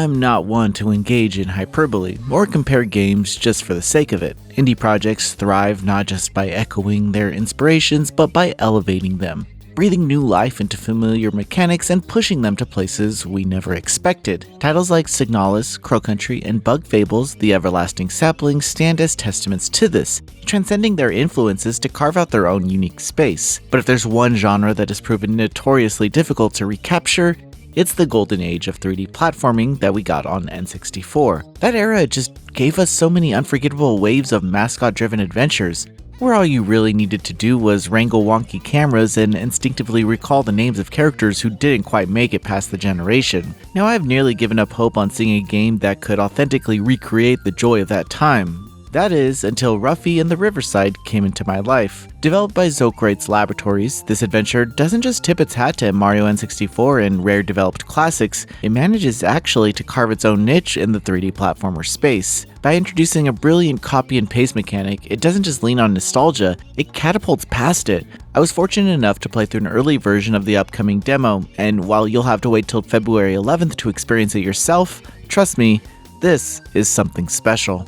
am not one to engage in hyperbole or compare games just for the sake of it. Indie projects thrive not just by echoing their inspirations, but by elevating them, breathing new life into familiar mechanics and pushing them to places we never expected. Titles like Signalis, Crow Country, and Bug Fables: The Everlasting Sapling stand as testaments to this, transcending their influences to carve out their own unique space. But if there's one genre that has proven notoriously difficult to recapture, it's the golden age of 3D platforming that we got on N64. That era just gave us so many unforgettable waves of mascot-driven adventures, where all you really needed to do was wrangle wonky cameras and instinctively recall the names of characters who didn't quite make it past the generation. Now I've nearly given up hope on seeing a game that could authentically recreate the joy of that time. That is, until Ruffy and the Riverside came into my life. Developed by Zokrite's Laboratories, this adventure doesn't just tip its hat to Mario N64 and rare developed classics, it manages actually to carve its own niche in the 3D platformer space. By introducing a brilliant copy and paste mechanic, it doesn't just lean on nostalgia, it catapults past it. I was fortunate enough to play through an early version of the upcoming demo, and while you'll have to wait till February 11th to experience it yourself, trust me, this is something special.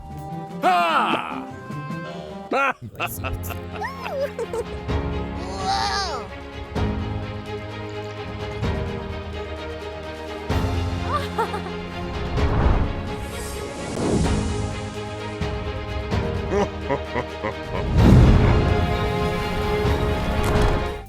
Whoa!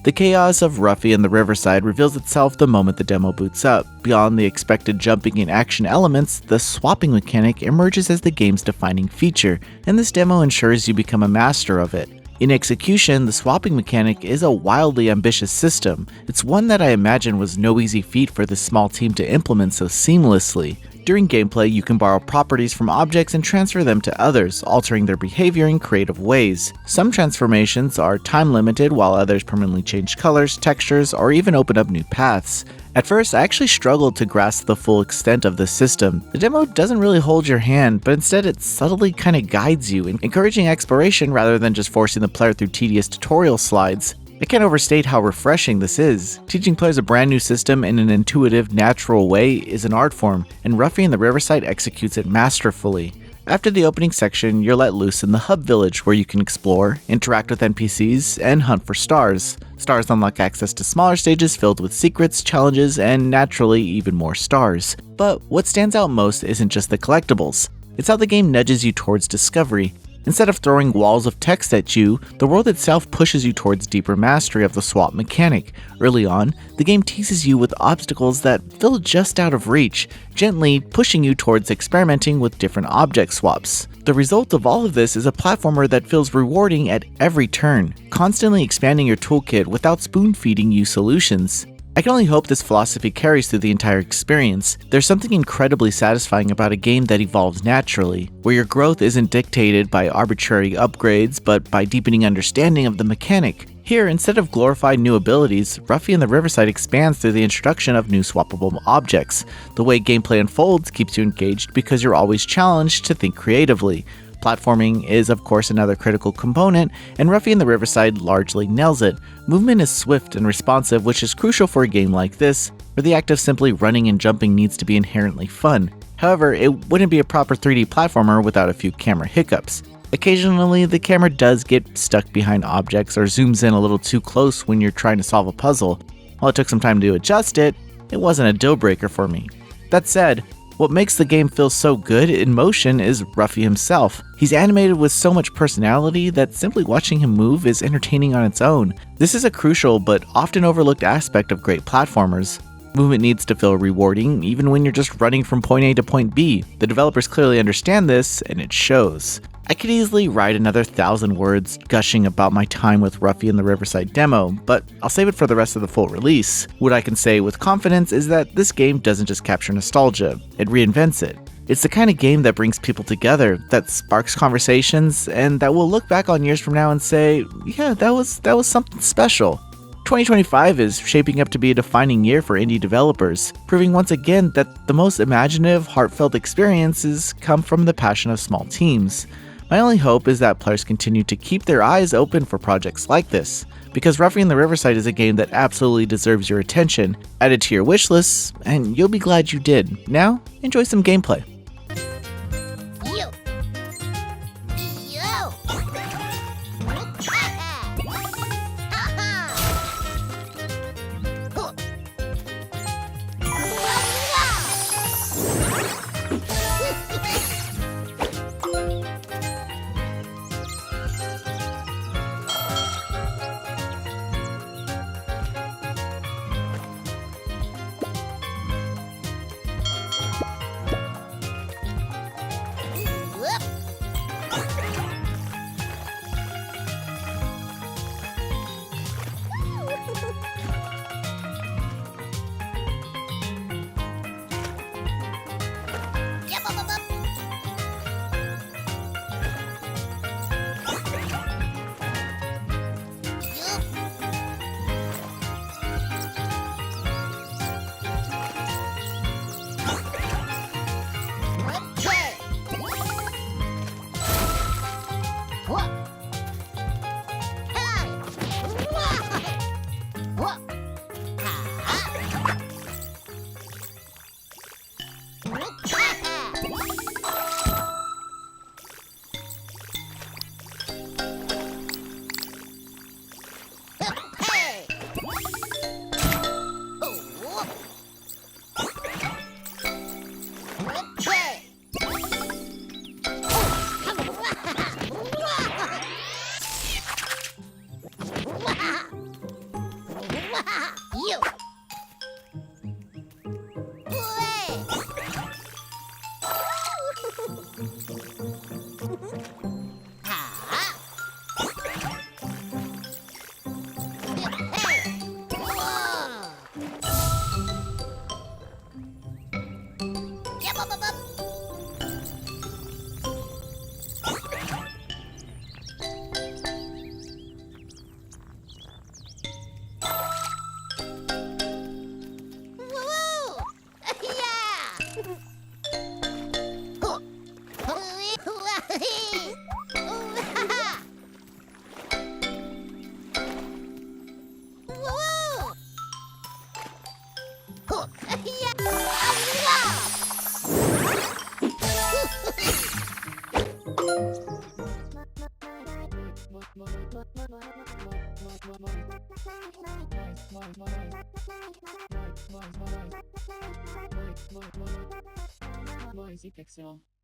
The chaos of Ruffy and the Riverside reveals itself the moment the demo boots up. Beyond the expected jumping and action elements, the swapping mechanic emerges as the game's defining feature, and this demo ensures you become a master of it. In execution, the swapping mechanic is a wildly ambitious system. It's one that I imagine was no easy feat for this small team to implement so seamlessly. During gameplay, you can borrow properties from objects and transfer them to others, altering their behavior in creative ways. Some transformations are time-limited, while others permanently change colors, textures, or even open up new paths. At first, I actually struggled to grasp the full extent of this system. The demo doesn't really hold your hand, but instead it subtly kind of guides you, encouraging exploration rather than just forcing the player through tedious tutorial slides. I can't overstate how refreshing this is. Teaching players a brand new system in an intuitive, natural way is an art form, and Ruffy and the Riverside executes it masterfully. After the opening section, you're let loose in the hub village where you can explore, interact with NPCs, and hunt for stars. Stars unlock access to smaller stages filled with secrets, challenges, and naturally even more stars. But what stands out most isn't just the collectibles. It's how the game nudges you towards discovery. Instead of throwing walls of text at you, the world itself pushes you towards deeper mastery of the swap mechanic. Early on, the game teases you with obstacles that feel just out of reach, gently pushing you towards experimenting with different object swaps. The result of all of this is a platformer that feels rewarding at every turn, constantly expanding your toolkit without spoon-feeding you solutions. I can only hope this philosophy carries through the entire experience. There's something incredibly satisfying about a game that evolves naturally, where your growth isn't dictated by arbitrary upgrades, but by deepening understanding of the mechanic. Here, instead of glorified new abilities, Ruffy and the Riverside expands through the introduction of new swappable objects. The way gameplay unfolds keeps you engaged because you're always challenged to think creatively. Platforming is of course another critical component, and Ruffy and the Riverside largely nails it. Movement is swift and responsive, which is crucial for a game like this, where the act of simply running and jumping needs to be inherently fun. However, it wouldn't be a proper 3D platformer without a few camera hiccups. Occasionally, the camera does get stuck behind objects or zooms in a little too close when you're trying to solve a puzzle. While it took some time to adjust it, it wasn't a deal breaker for me. That said, what makes the game feel so good in motion is Ruffy himself. He's animated with so much personality that simply watching him move is entertaining on its own. This is a crucial but often overlooked aspect of great platformers. Movement needs to feel rewarding even when you're just running from point A to point B. The developers clearly understand this, and it shows. I could easily write another 1,000 words gushing about my time with Ruffy in the Riverside demo, but I'll save it for the rest of the full release. What I can say with confidence is that this game doesn't just capture nostalgia, it reinvents it. It's the kind of game that brings people together, that sparks conversations, and that we'll look back on years from now and say, yeah, that was something special. 2025 is shaping up to be a defining year for indie developers, proving once again that the most imaginative, heartfelt experiences come from the passion of small teams. My only hope is that players continue to keep their eyes open for projects like this, because Ruffy and the Riverside is a game that absolutely deserves your attention. Add it to your wishlist, and you'll be glad you did. Now, enjoy some gameplay. Voice effects.